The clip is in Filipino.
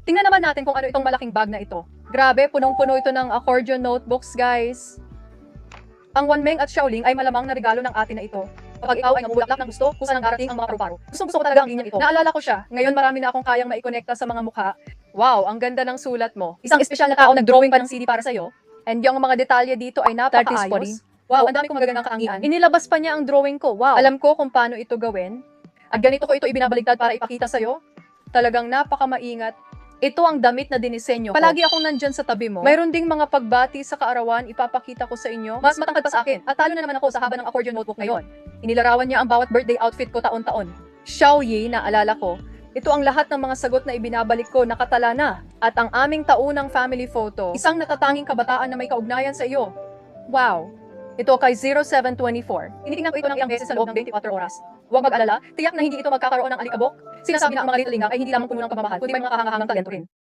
Tingnan naman natin kung ano itong malaking bag na ito. Grabe, punong-puno ito ng accordion notebooks, guys. Ang Wanmeng at Xiaoling ay malamang na regalo ng atin na ito. Kapag ikaw ay namumulaklak ng gusto, kung saan ang darating ang mga paru-paro. Gustong-gusto ko talaga ang linya ito. Naalala ko siya. Ngayon marami na akong kayang maikonekta sa mga mukha. Wow, ang ganda ng sulat mo. Isang espesyal na tao nag-drawing pa ng CD para sa'yo. And yung mga detalye dito ay napakaayos. Wow, ang dami kong magagandang kaangian. Inilabas pa niya ang drawing ko. Wow. Alam ko kung paano ito gawin. At ganito ko ito ibinabaligtad para ipakita sa'yo. Talagang napakamaingat. Ito ang damit na dinisenyo ko. Palagi akong nandyan sa tabi mo. Mayroon ding mga pagbati sa kaarawan, ipapakita ko sa inyo. Mas matangkad pa sa akin. At talo na naman ako sa haba ng accordion notebook ngayon. Inilarawan niya ang bawat birthday outfit ko taon-taon. Xiaoyi, naalala ko. Ito ang lahat ng mga sagot na ibinabalik ko, nakatala na. At ang aming taunang family photo, isang natatanging kabataan na may kaugnayan sa iyo. Wow! Ito kay 0724. Tinitingnan ko ito ng ilang beses sa loob ng 24 oras. Huwag mag-alala, tiyak na hindi ito magkakaroon ng alikabok. Sinasabi na ang mga little linggang ay hindi lamang puno ng pagmamahal, kundi may mga kahangahangang talento rin.